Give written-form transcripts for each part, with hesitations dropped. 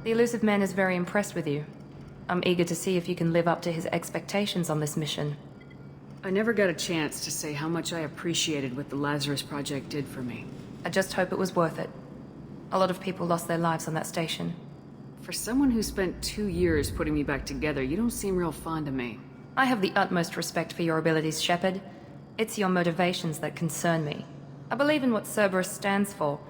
The elusive man is very impressed with you. I'm eager to see if you can live up to his expectations on this mission. I never got a chance to say how much I appreciated what the Lazarus Project did for me. I just hope it was worth it. A lot of people lost their lives on that station. For someone who spent 2 years putting me back together, you don't seem real fond of me. I have the utmost respect for your abilities, Shepard. It's your motivations that concern me. I believe in what Cerberus stands for.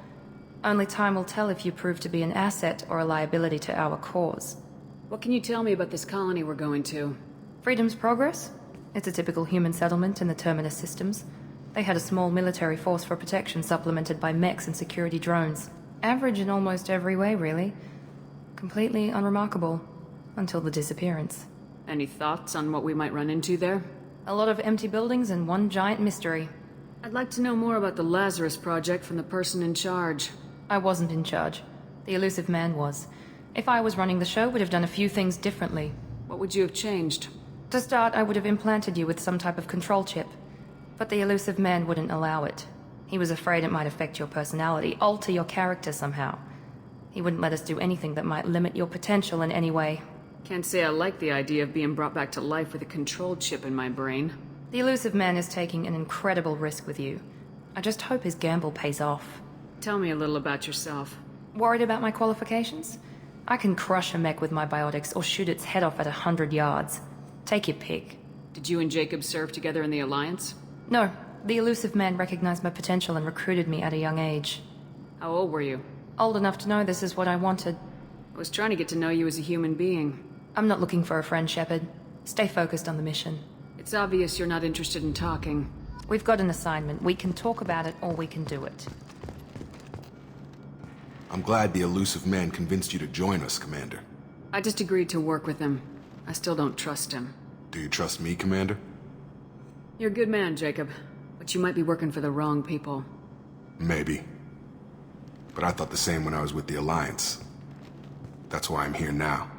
Only time will tell if you prove to be an asset or a liability to our cause. What can you tell me about this colony we're going to? Freedom's Progress? It's a typical human settlement in the Terminus systems. They had a small military force for protection supplemented by mechs and security drones. Average in almost every way, really. Completely unremarkable. Until the disappearance. Any thoughts on what we might run into there? A lot of empty buildings and one giant mystery. I'd like to know more about the Lazarus Project from the person in charge. I wasn't in charge. The elusive man was. If I was running the show, would have done a few things differently. What would you have changed? To start, I would have implanted you with some type of control chip. But the elusive man wouldn't allow it. He was afraid it might affect your personality, alter your character somehow. He wouldn't let us do anything that might limit your potential in any way. Can't say I like the idea of being brought back to life with a control chip in my brain. The elusive man is taking an incredible risk with you. I just hope his gamble pays off. Tell me a little about yourself. Worried about my qualifications? I can crush a mech with my biotics or shoot its head off at 100 yards. Take your pick. Did you and Jacob serve together in the Alliance? No. The elusive man recognized my potential and recruited me at a young age. How old were you? Old enough to know this is what I wanted. I was trying to get to know you as a human being. I'm not looking for a friend, Shepard. Stay focused on the mission. It's obvious you're not interested in talking. We've got an assignment. We can talk about it or we can do it. I'm glad the elusive man convinced you to join us, Commander. I just agreed to work with him. I still don't trust him. Do you trust me, Commander? You're a good man, Jacob. But you might be working for the wrong people. Maybe. But I thought the same when I was with the Alliance. That's why I'm here now.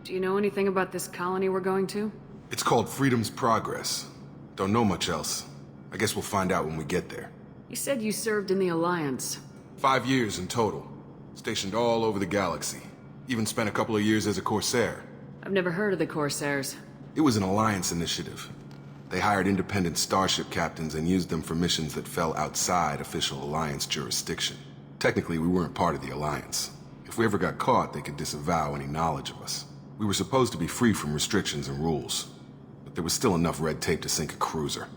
Do you know anything about this colony we're going to? It's called Freedom's Progress. Don't know much else. I guess we'll find out when we get there. You said you served in the Alliance. 5 years in total. Stationed all over the galaxy. Even spent a couple of years as a Corsair. I've never heard of the Corsairs. It was an Alliance initiative. They hired independent starship captains and used them for missions that fell outside official Alliance jurisdiction. Technically, we weren't part of the Alliance. If we ever got caught, they could disavow any knowledge of us. We were supposed to be free from restrictions and rules, but there was still enough red tape to sink a cruiser.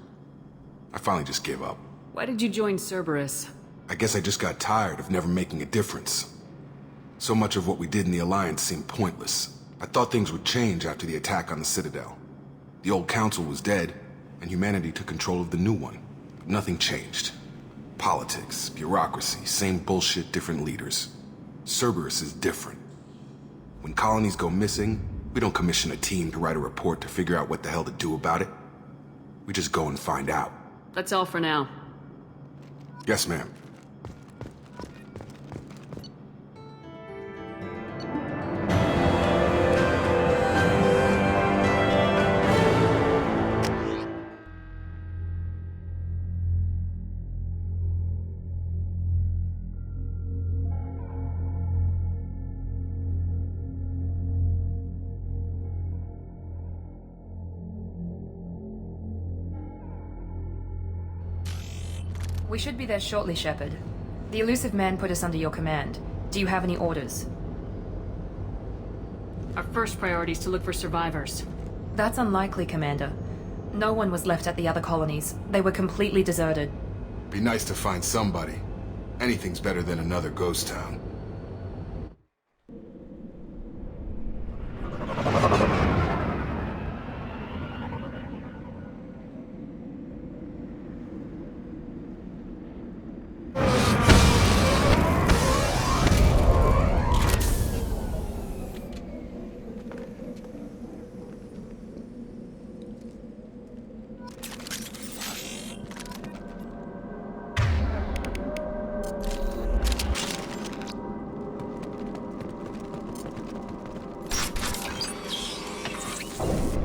I finally just gave up. Why did you join Cerberus? I guess I just got tired of never making a difference. So much of what we did in the Alliance seemed pointless. I thought things would change after the attack on the Citadel. The old council was dead, and humanity took control of the new one. But nothing changed. Politics, bureaucracy, same bullshit, different leaders. Cerberus is different. When colonies go missing, we don't commission a team to write a report to figure out what the hell to do about it. We just go and find out. That's all for now. Yes, ma'am. We should be there shortly, Shepard. The elusive man put us under your command. Do you have any orders? Our first priority is to look for survivors. That's unlikely, Commander. No one was left at the other colonies. They were completely deserted. Be nice to find somebody. Anything's better than another ghost town.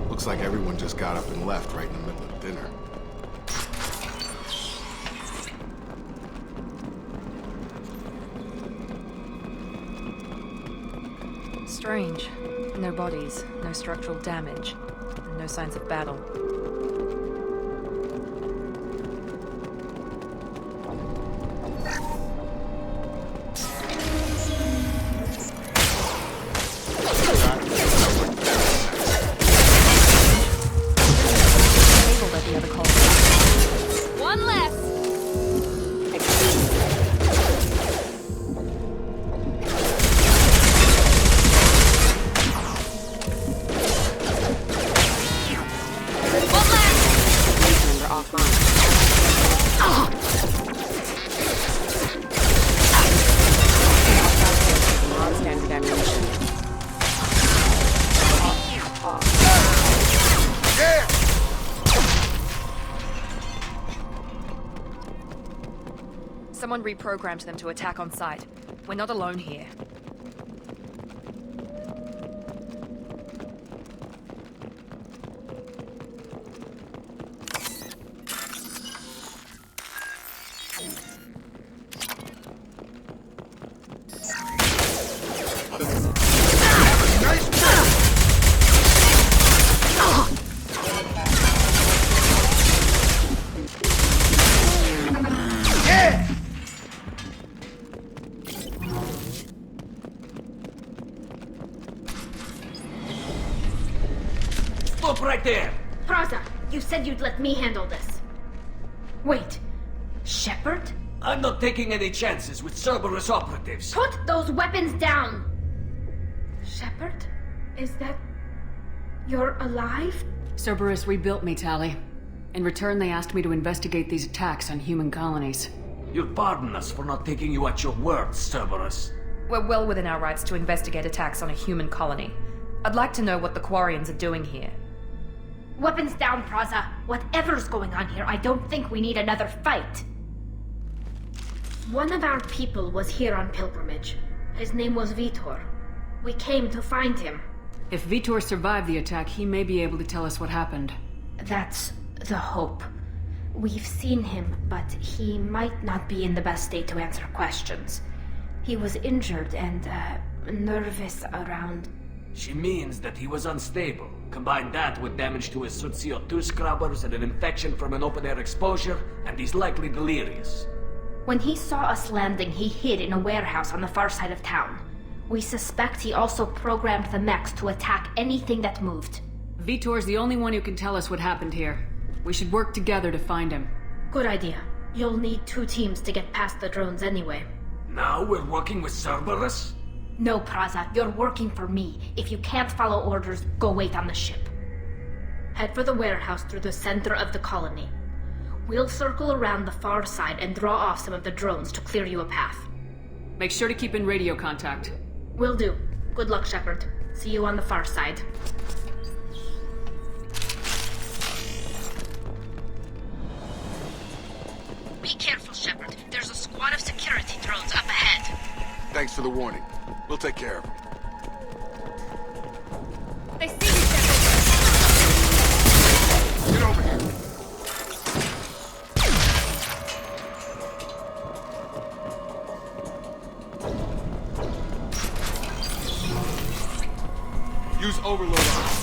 Looks like everyone just got up and left right in the middle of dinner. Strange. No bodies, no structural damage, and no signs of battle. One less! Someone reprogrammed them to attack on sight. We're not alone here. Stop right there! Praza, you said you'd let me handle this. Wait, Shepard? I'm not taking any chances with Cerberus operatives. Put those weapons down! Shepard? Is that... You're alive? Cerberus rebuilt me, Tali. In return, they asked me to investigate these attacks on human colonies. You'll pardon us for not taking you at your word, Cerberus. We're well within our rights to investigate attacks on a human colony. I'd like to know what the Quarians are doing here. Weapons down, Praza. Whatever's going on here, I don't think we need another fight. One of our people was here on pilgrimage. His name was Vitor. We came to find him. If Vitor survived the attack, he may be able to tell us what happened. That's the hope. We've seen him, but he might not be in the best state to answer questions. He was injured and, nervous around... She means that he was unstable. Combine that with damage to his suit CO2 scrubbers and an infection from an open-air exposure, and he's likely delirious. When he saw us landing, he hid in a warehouse on the far side of town. We suspect he also programmed the mechs to attack anything that moved. Vitor's the only one who can tell us what happened here. We should work together to find him. Good idea. You'll need 2 teams to get past the drones anyway. Now we're working with Cerberus? No, Praza, you're working for me. If you can't follow orders, go wait on the ship. Head for the warehouse through the center of the colony. We'll circle around the far side and draw off some of the drones to clear you a path. Make sure to keep in radio contact. Will do. Good luck, Shepard. See you on the far side. Be careful, Shepard. There's a squad of security drones up ahead. Thanks for the warning. We'll take care of it. They see you, Shepard! Get over here. Use overload on it.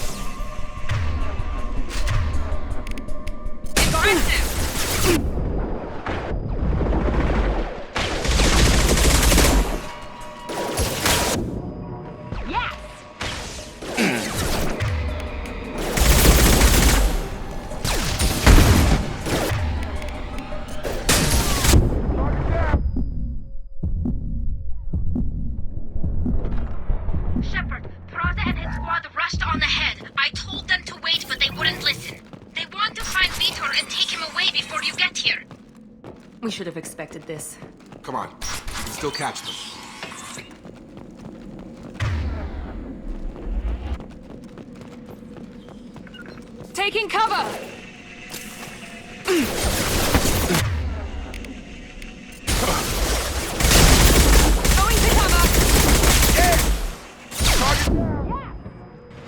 Shepard, Praza and his squad rushed on ahead. I told them to wait, but they wouldn't listen. They want to find Vitor and take him away before you get here. We should have expected this. Come on. We can still catch them. Taking cover! Going to cover!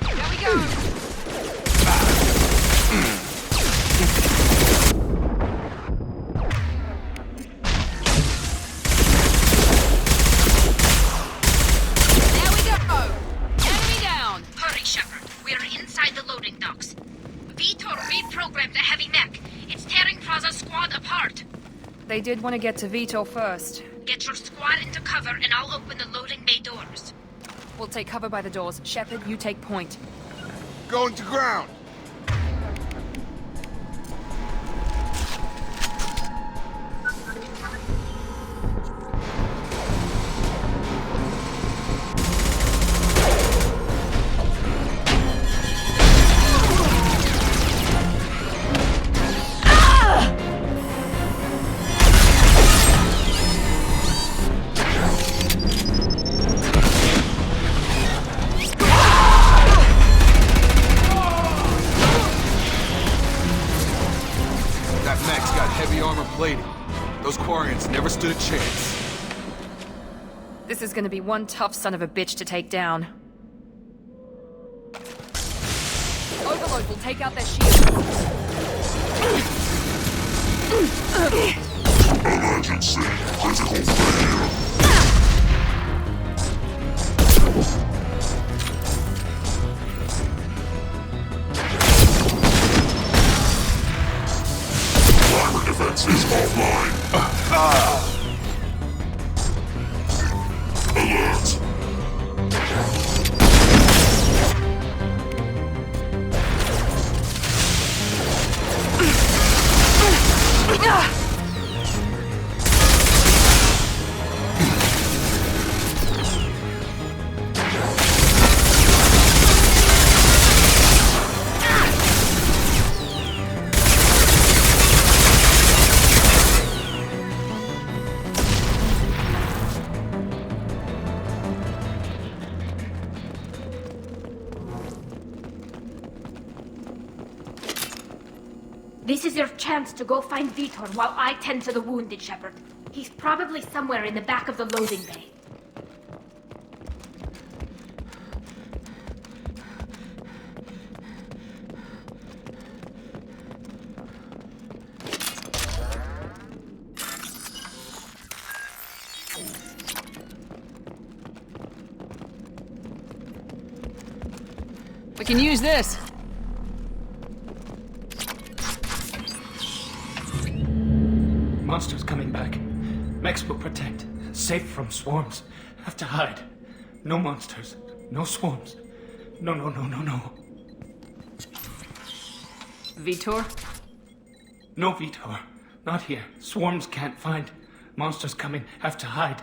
There we go! There we go! Enemy We're inside the loading docks. Vitor reprogrammed the heavy mech. It's tearing Praza's squad apart. They did want to get to Vitor first. Get your squad into cover and I'll open the loading bay doors. We'll take cover by the doors. Shepard, you take point. Going to ground! Those Quarians never stood a chance. This is gonna be one tough son of a bitch to take down. Overload will take out their shields. Emergency. Critical failure. Armor defense is offline. Alert. This is your chance to go find Vitor while I tend to the wounded, Shepard. He's probably somewhere in the back of the loading bay. We can use this. Monsters coming back. Mechs will protect. Safe from swarms. Have to hide. No monsters. No swarms. No. Vitor? No Vitor. Not here. Swarms can't find. Monsters coming. Have to hide.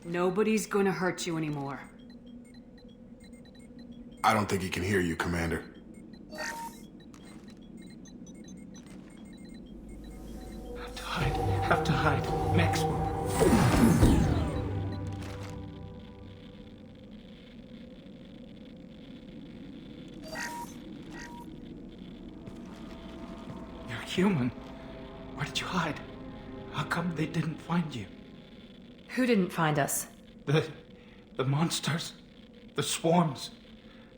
Nobody's gonna hurt you anymore. I don't think he can hear you, Commander. Have to hide. Mechs will. You're human. Where did you hide? How come they didn't find you? Who didn't find us? The monsters. The swarms.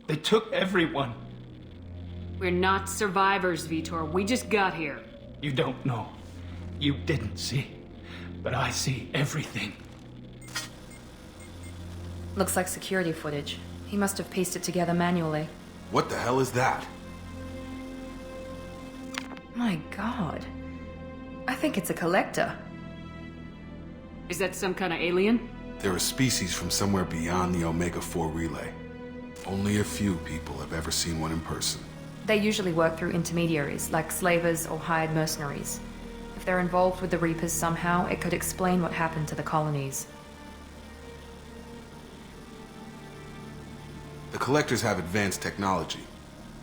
They took everyone. We're not survivors, Vitor. We just got here. You don't know. You didn't see. But I see everything. Looks like security footage. He must have pieced it together manually. What the hell is that? My god. I think it's a collector. Is that some kind of alien? They're a species from somewhere beyond the Omega-4 relay. Only a few people have ever seen one in person. They usually work through intermediaries, like slavers or hired mercenaries. If they're involved with the Reapers somehow, it could explain what happened to the colonies. The Collectors have advanced technology.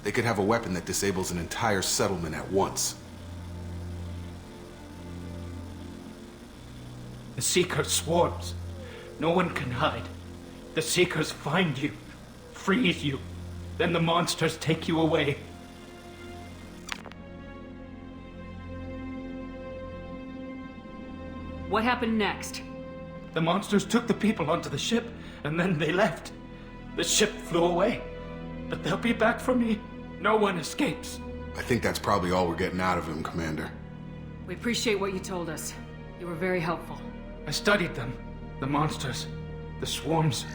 They could have a weapon that disables an entire settlement at once. The Seekers swarms. No one can hide. The Seekers find you, freeze you. Then the monsters take you away. What happened next? The monsters took the people onto the ship, and then they left. The ship flew away. But they'll be back for me. No one escapes. I think that's probably all we're getting out of him, Commander. We appreciate what you told us. You were very helpful. I studied them. The monsters. The swarms.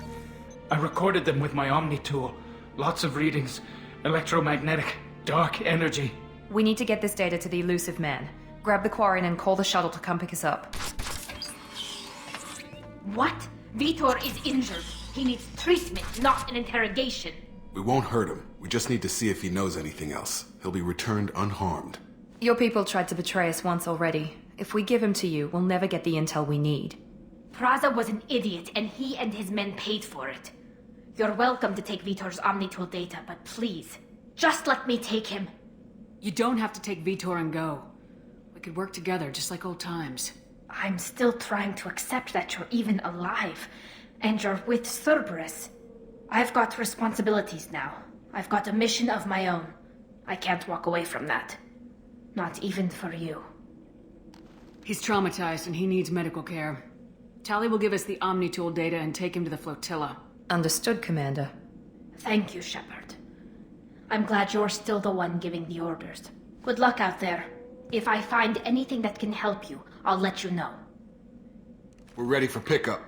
I recorded them with my Omni tool. Lots of readings. Electromagnetic, dark energy. We need to get this data to the elusive man. Grab the Quarian and call the shuttle to come pick us up. What? Vitor is injured. He needs treatment, not an interrogation. We won't hurt him. We just need to see if he knows anything else. He'll be returned unharmed. Your people tried to betray us once already. If we give him to you, we'll never get the intel we need. Praza was an idiot, and he and his men paid for it. You're welcome to take Vitor's Omnitool data, but please, just let me take him. You don't have to take Vitor and go. We could work together, just like old times. I'm still trying to accept that you're even alive, and you're with Cerberus. I've got responsibilities now. I've got a mission of my own. I can't walk away from that. Not even for you. He's traumatized and he needs medical care. Tali will give us the Omnitool data and take him to the flotilla. Understood, Commander. Thank you, Shepard. I'm glad you're still the one giving the orders. Good luck out there. If I find anything that can help you, I'll let you know. We're ready for pickup.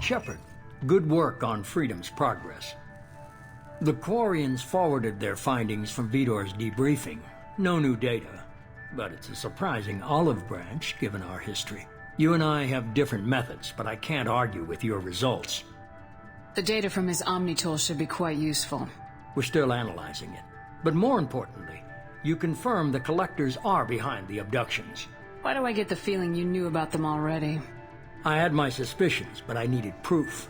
Shepard, good work on Freedom's progress. The Quarians forwarded their findings from Vitor's debriefing. No new data, but it's a surprising olive branch given our history. You and I have different methods, but I can't argue with your results. The data from his Omnitool should be quite useful. We're still analyzing it. But more importantly, you confirm the Collectors are behind the abductions. Why do I get the feeling you knew about them already? I had my suspicions, but I needed proof.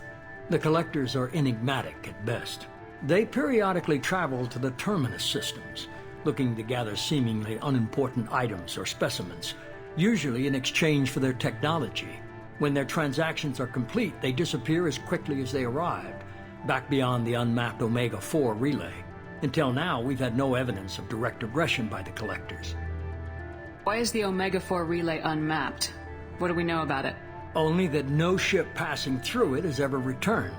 The Collectors are enigmatic at best. They periodically travel to the Terminus systems, looking to gather seemingly unimportant items or specimens, usually in exchange for their technology. When their transactions are complete, they disappear as quickly as they arrived, back beyond the unmapped Omega-4 relay. Until now, we've had no evidence of direct aggression by the Collectors. Why is the Omega-4 relay unmapped? What do we know about it? Only that no ship passing through it has ever returned.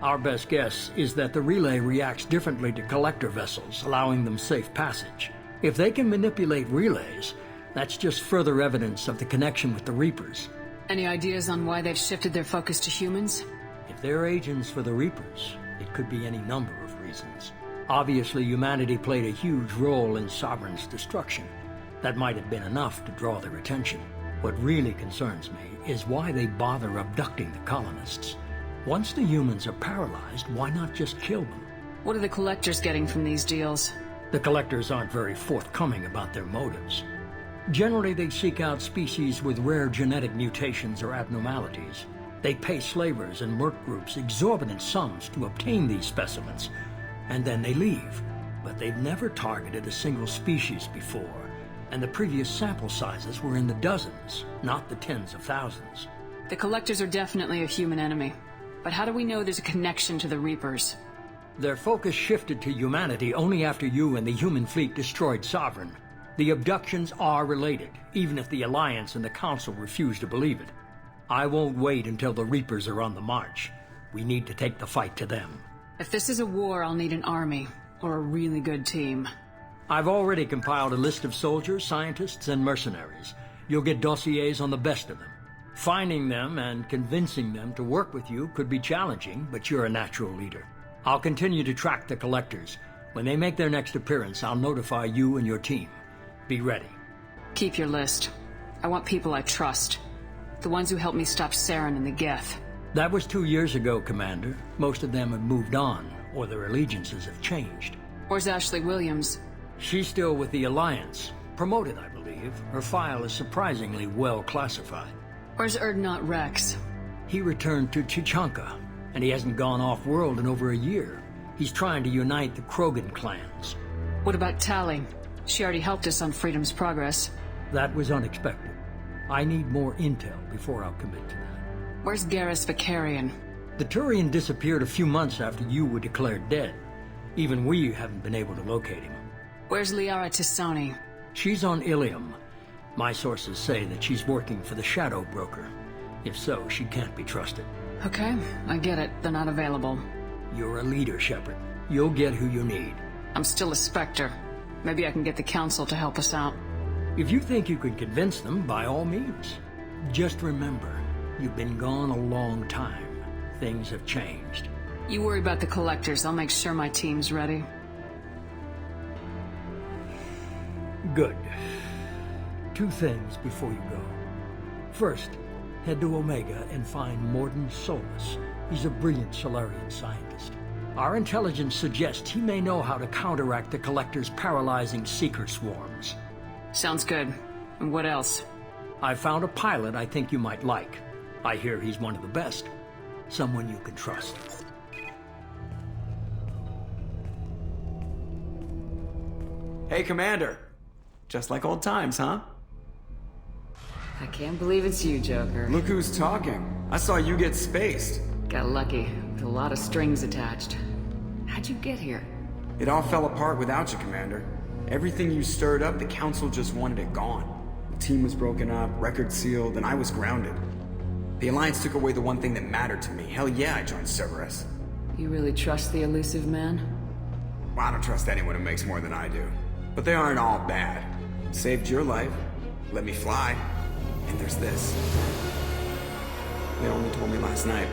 Our best guess is that the relay reacts differently to collector vessels, allowing them safe passage. If they can manipulate relays, that's just further evidence of the connection with the Reapers. Any ideas on why they've shifted their focus to humans? If they're agents for the Reapers, it could be any number of reasons. Obviously, humanity played a huge role in Sovereign's destruction. That might have been enough to draw their attention. What really concerns me is why they bother abducting the colonists. Once the humans are paralyzed, why not just kill them? What are the Collectors getting from these deals? The Collectors aren't very forthcoming about their motives. Generally, they seek out species with rare genetic mutations or abnormalities. They pay slavers and merc groups exorbitant sums to obtain these specimens, and then they leave. But they've never targeted a single species before, and the previous sample sizes were in the dozens, not the tens of thousands. The Collectors are definitely a human enemy. But how do we know there's a connection to the Reapers? Their focus shifted to humanity only after you and the human fleet destroyed Sovereign. The abductions are related, even if the Alliance and the Council refuse to believe it. I won't wait until the Reapers are on the march. We need to take the fight to them. If this is a war, I'll need an army, or a really good team. I've already compiled a list of soldiers, scientists, and mercenaries. You'll get dossiers on the best of them. Finding them and convincing them to work with you could be challenging, but you're a natural leader. I'll continue to track the Collectors. When they make their next appearance, I'll notify you and your team. Be ready. Keep your list. I want people I trust. The ones who helped me stop Saren and the Geth. That was 2 years ago, Commander. Most of them have moved on, or their allegiances have changed. Where's Ashley Williams? She's still with the Alliance. Promoted, I believe. Her file is surprisingly well classified. Where's Erdnot Rex? He returned to Chichanka, and he hasn't gone off-world in over a year. He's trying to unite the Krogan clans. What about Tali? She already helped us on Freedom's progress. That was unexpected. I need more intel before I'll commit to that. Where's Garrus Vicarian? The Turian disappeared a few months after you were declared dead. Even we haven't been able to locate him. Where's Liara Tisani? She's on Ilium. My sources say that she's working for the Shadow Broker. If so, she can't be trusted. Okay, I get it. They're not available. You're a leader, Shepard. You'll get who you need. I'm still a Spectre. Maybe I can get the Council to help us out. If you think you can convince them, by all means. Just remember, you've been gone a long time. Things have changed. You worry about the Collectors. I'll make sure my team's ready. Good. 2 things before you go. First, head to Omega and find Morden Solus. He's a brilliant Solarian scientist. Our intelligence suggests he may know how to counteract the Collector's paralyzing seeker swarms. Sounds good. And what else? I found a pilot I think you might like. I hear he's one of the best. Someone you can trust. Hey, Commander. Just like old times, huh? I can't believe it's you, Joker. Look who's talking. I saw you get spaced. Got lucky, with a lot of strings attached. How'd you get here? It all fell apart without you, Commander. Everything you stirred up, the Council just wanted it gone. The team was broken up, record sealed, and I was grounded. The Alliance took away the one thing that mattered to me. Hell yeah, I joined Cerberus. You really trust the elusive man? Well, I don't trust anyone who makes more than I do. But they aren't all bad. Saved your life, let me fly, and there's this. They only told me last night.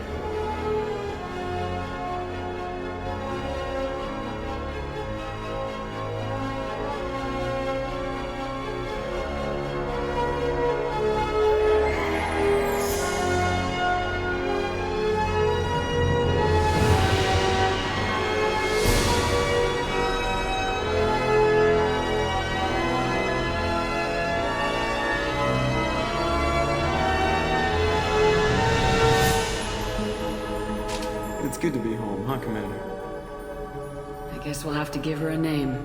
It's good to be home, huh, Commander? I guess we'll have to give her a name.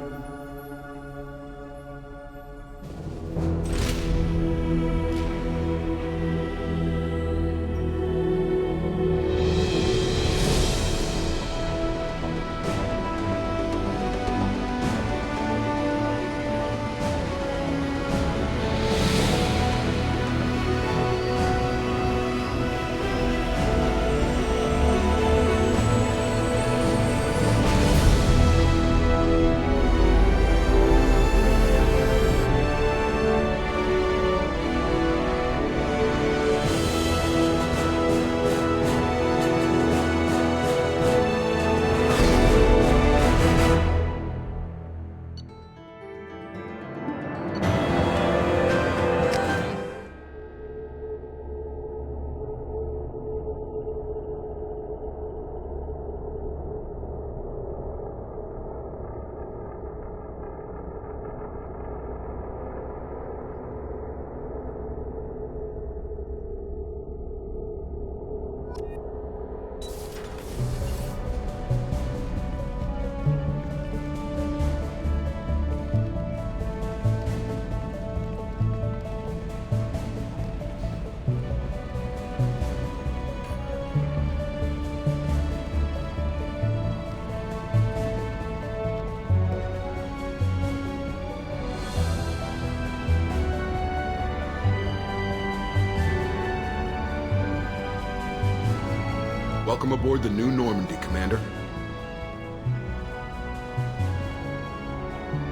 Welcome aboard the new Normandy, Commander.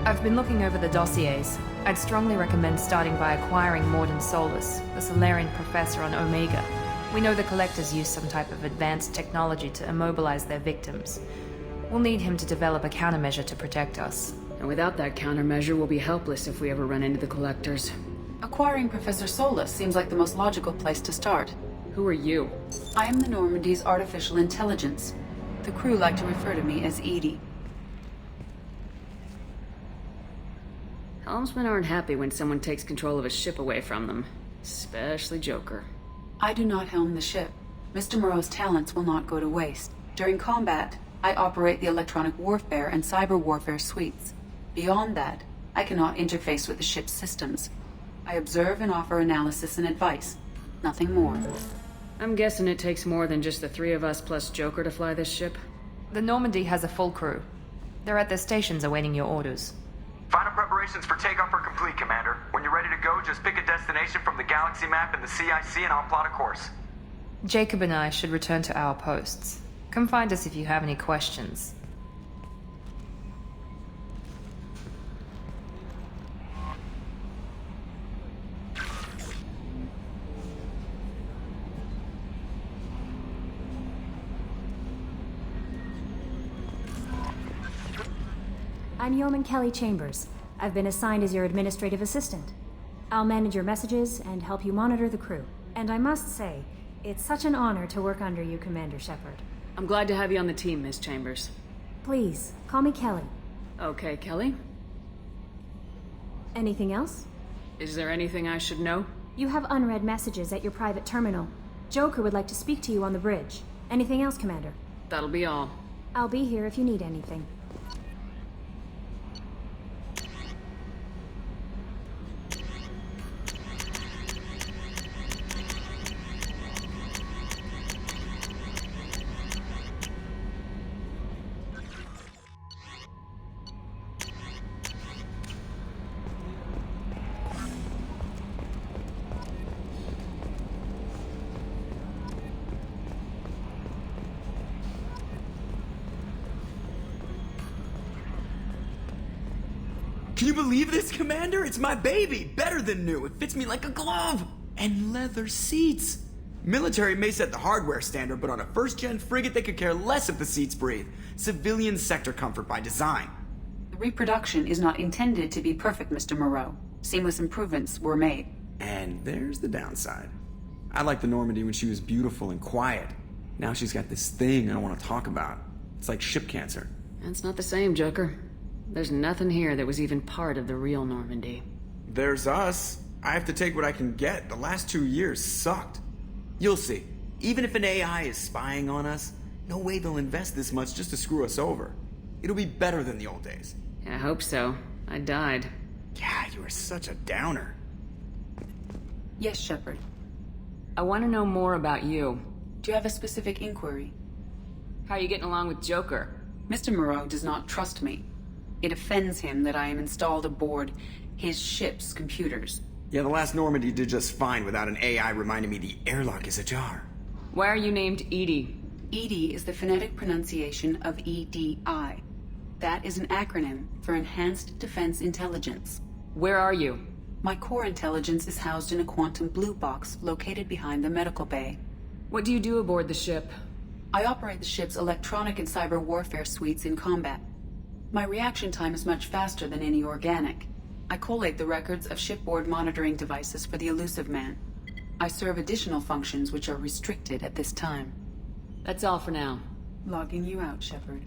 I've been looking over the dossiers. I'd strongly recommend starting by acquiring Morden Solus, the Solarian professor on Omega. We know the Collectors use some type of advanced technology to immobilize their victims. We'll need him to develop a countermeasure to protect us. And without that countermeasure, we'll be helpless if we ever run into the Collectors. Acquiring Professor Solus seems like the most logical place to start. Who are you? I am the Normandy's artificial intelligence. The crew like to refer to me as Edie. Helmsmen aren't happy when someone takes control of a ship away from them. Especially Joker. I do not helm the ship. Mr. Moreau's talents will not go to waste. During combat, I operate the electronic warfare and cyber warfare suites. Beyond that, I cannot interface with the ship's systems. I observe and offer analysis and advice. Nothing more. I'm guessing it takes more than just the 3 of us plus Joker to fly this ship? The Normandy has a full crew. They're at their stations awaiting your orders. Final preparations for takeoff are complete, Commander. When you're ready to go, just pick a destination from the galaxy map and the CIC and I'll plot a course. Jacob and I should return to our posts. Come find us if you have any questions. I'm Yeoman Kelly Chambers. I've been assigned as your administrative assistant. I'll manage your messages and help you monitor the crew. And I must say, it's such an honor to work under you, Commander Shepard. I'm glad to have you on the team, Miss Chambers. Please, call me Kelly. Okay, Kelly. Anything else? Is there anything I should know? You have unread messages at your private terminal. Joker would like to speak to you on the bridge. Anything else, Commander? That'll be all. I'll be here if you need anything. Can you believe this, Commander? It's my baby! Better than new. It fits me like a glove! And leather seats! Military may set the hardware standard, but on a first-gen frigate they could care less if the seats breathe. Civilian sector comfort by design. The reproduction is not intended to be perfect, Mr. Moreau. Seamless improvements were made. And there's the downside. I liked the Normandy when she was beautiful and quiet. Now she's got this thing I don't want to talk about. It's like ship cancer. That's not the same, Joker. There's nothing here that was even part of the real Normandy. There's us. I have to take what I can get. The last 2 years sucked. You'll see. Even if an AI is spying on us, no way they'll invest this much just to screw us over. It'll be better than the old days. I hope so. I died. Yeah, you are such a downer. Yes, Shepard. I want to know more about you. Do you have a specific inquiry? How are you getting along with Joker? Mr. Moreau does not trust me. It offends him that I am installed aboard his ship's computers. Yeah, the last Normandy did just fine without an AI reminding me the airlock is ajar. Why are you named Edie? EDI is the phonetic pronunciation of EDI. That is an acronym for Enhanced Defense Intelligence. Where are you? My core intelligence is housed in a quantum blue box located behind the medical bay. What do you do aboard the ship? I operate the ship's electronic and cyber warfare suites in combat. My reaction time is much faster than any organic. I collate the records of shipboard monitoring devices for the Elusive Man. I serve additional functions which are restricted at this time. That's all for now. Logging you out, Shepard.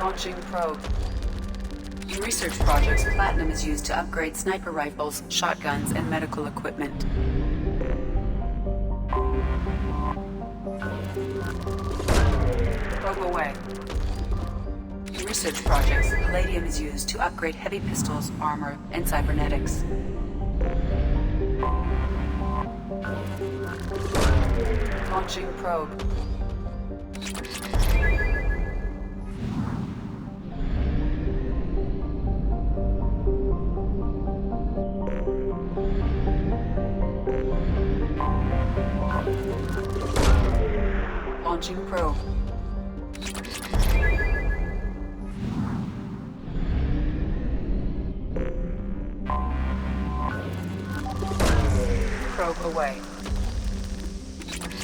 Launching probe. In research projects, platinum is used to upgrade sniper rifles, shotguns, and medical equipment. Probe away. In research projects, palladium is used to upgrade heavy pistols, armor, and cybernetics. Launching probe. Launching probe. Probe away.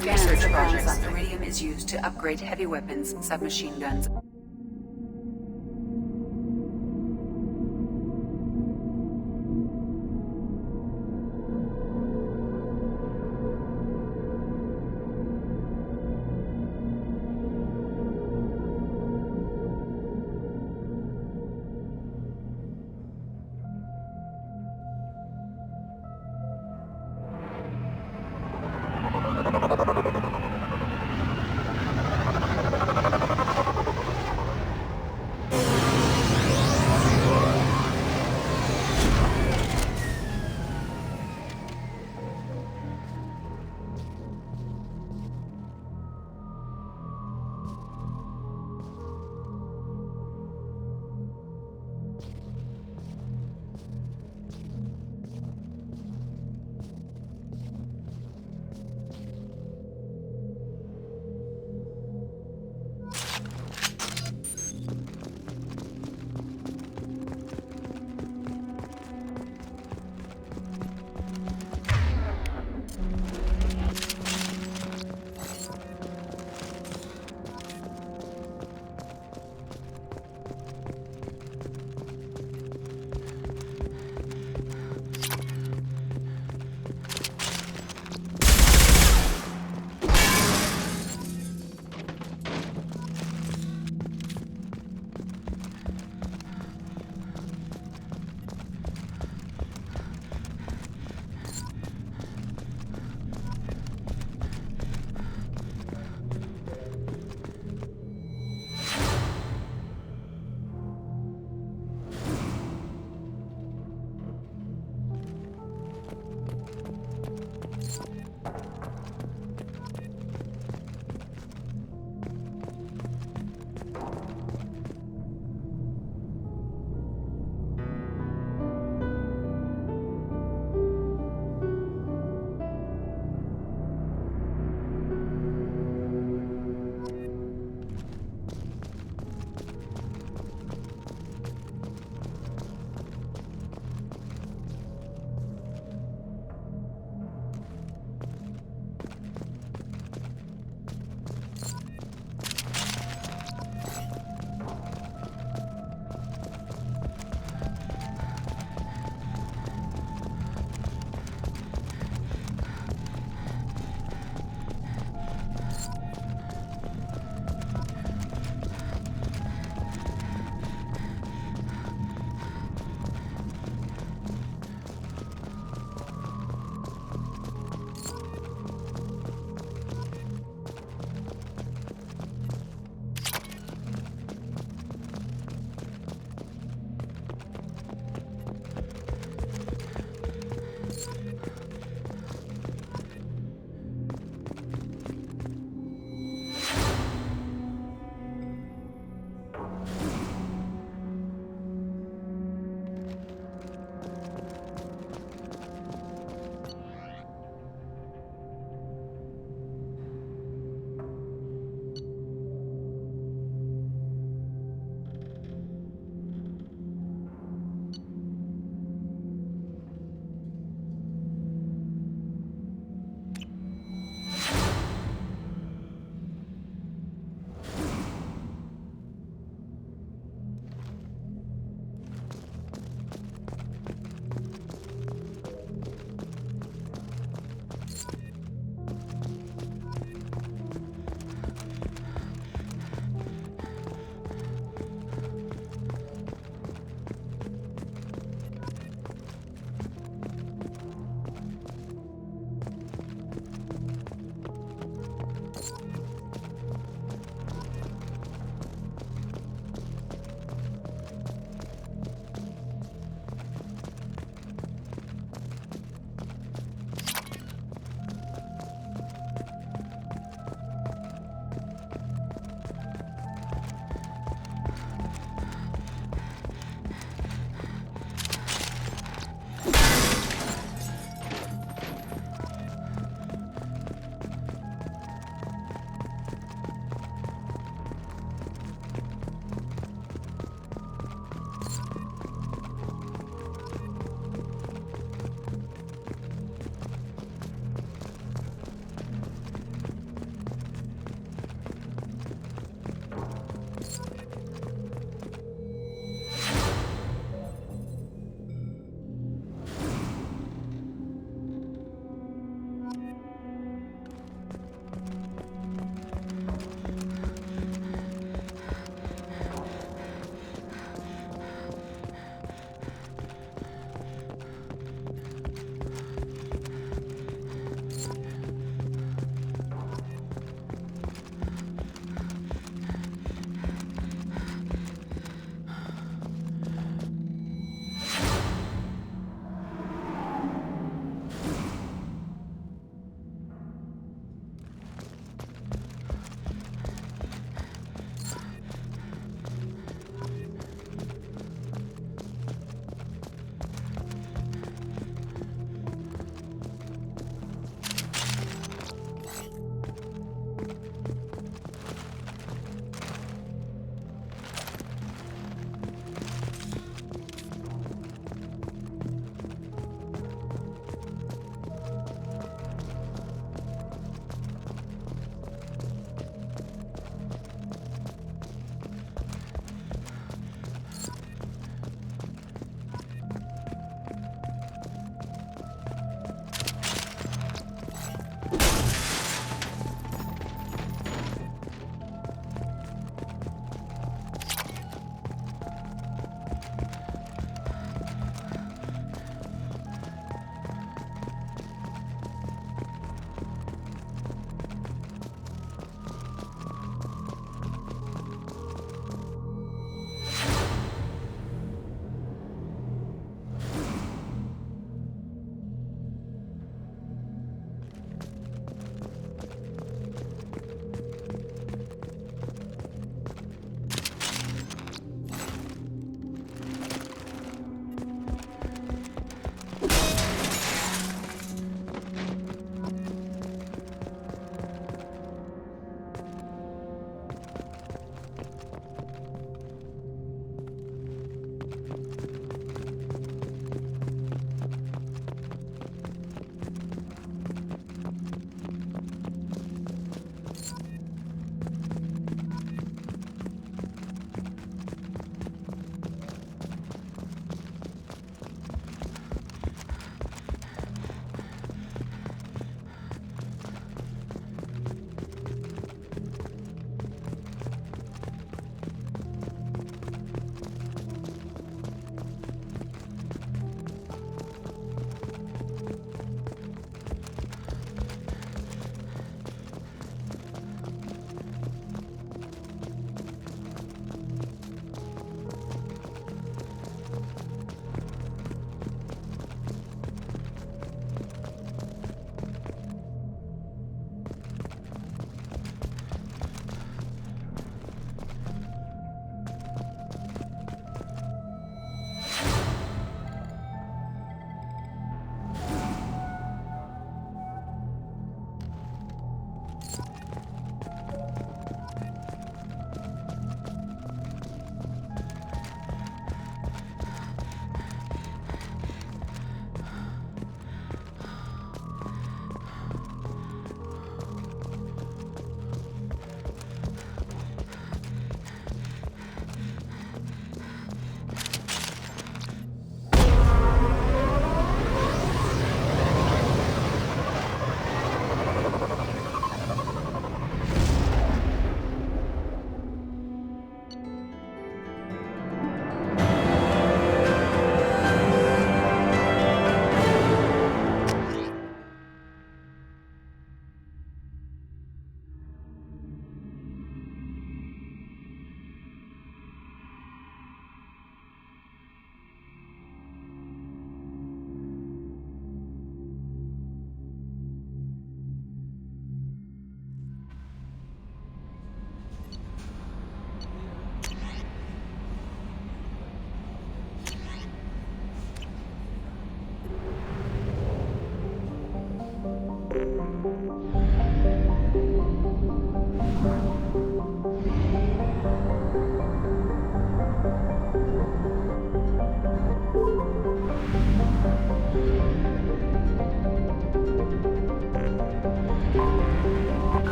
Research projects. Iridium is used to upgrade heavy weapons, submachine guns.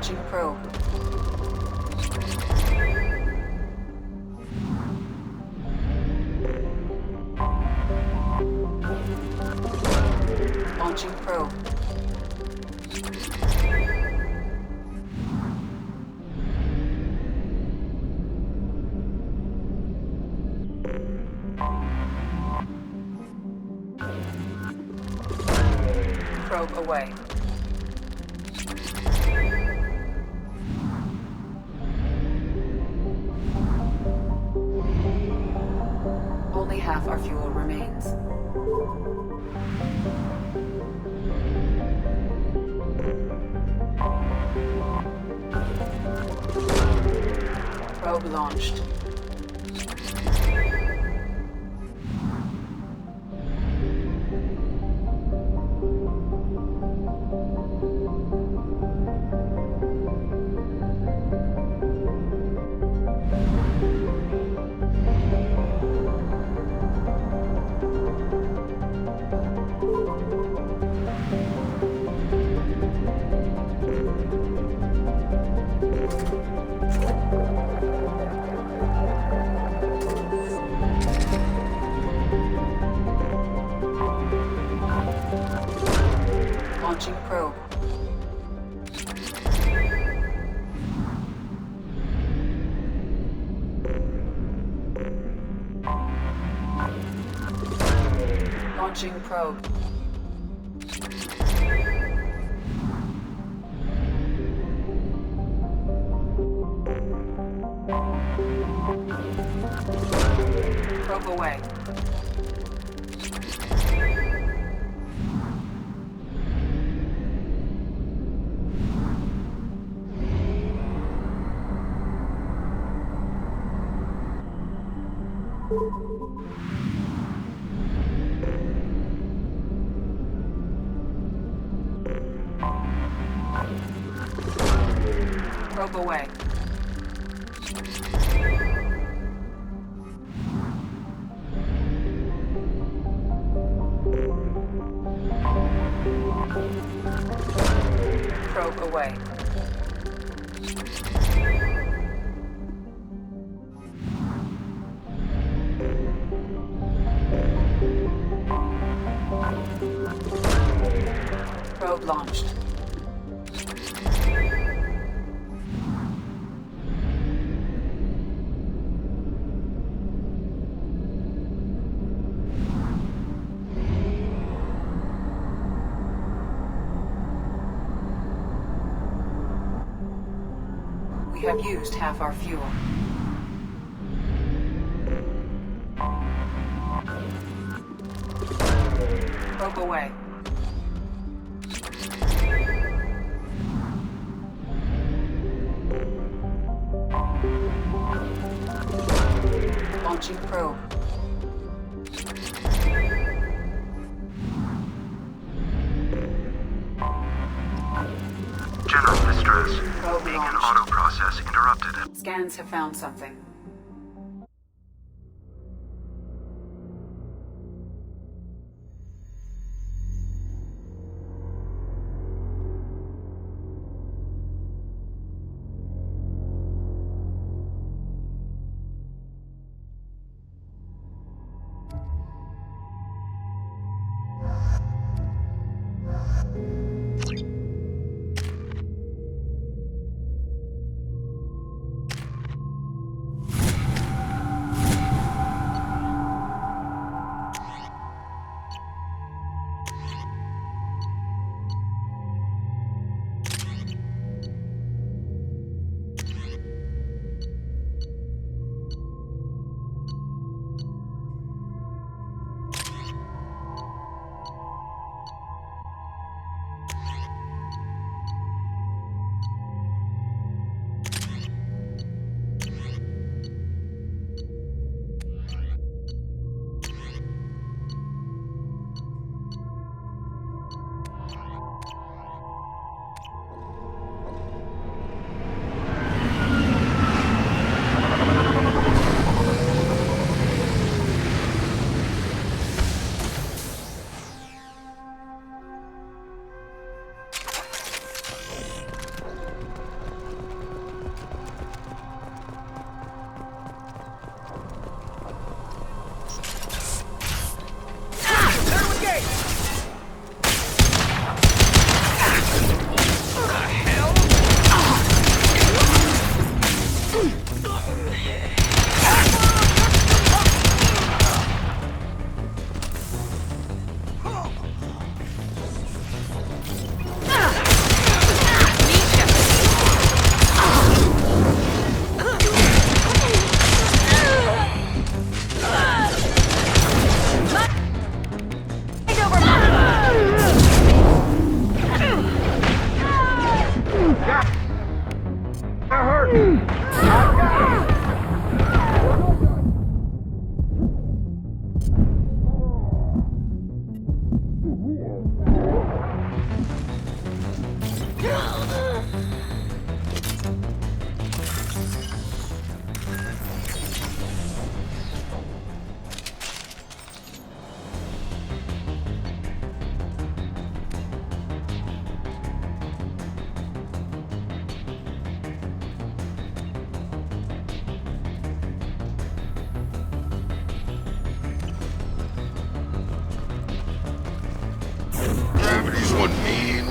Launching probe. Launching probe. Probe away. Only half our fuel remains. Probe launched. Launching probe. Launching probe. Probe away. Probe away. Probe away. Probe launched. We have used half our fuel. Probe away. Launching probe. General distress. Probe Beacon launched. auto process interrupted. Scans have found something.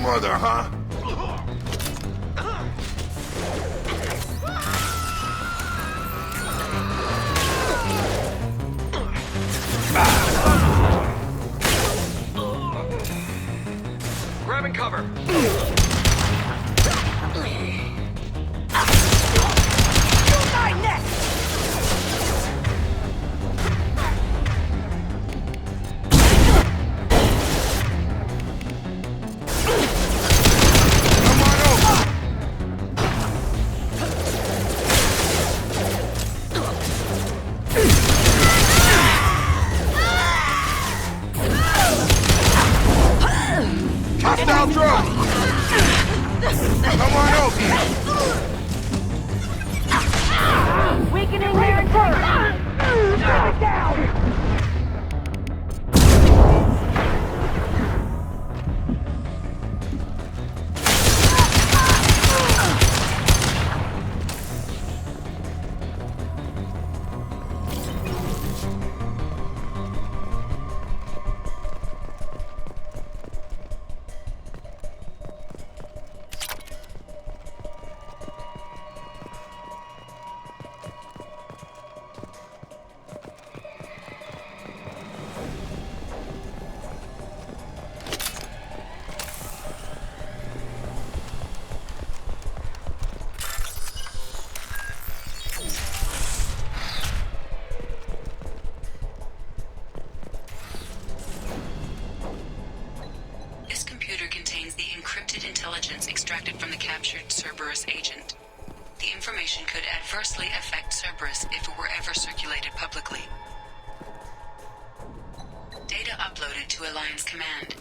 mother, huh? Grabbing cover. Hostile drone! Come on over! Weakening their turret! Shut it down! Intelligence extracted from the captured Cerberus agent. The information could adversely affect Cerberus if it were ever circulated publicly. Data uploaded to Alliance Command.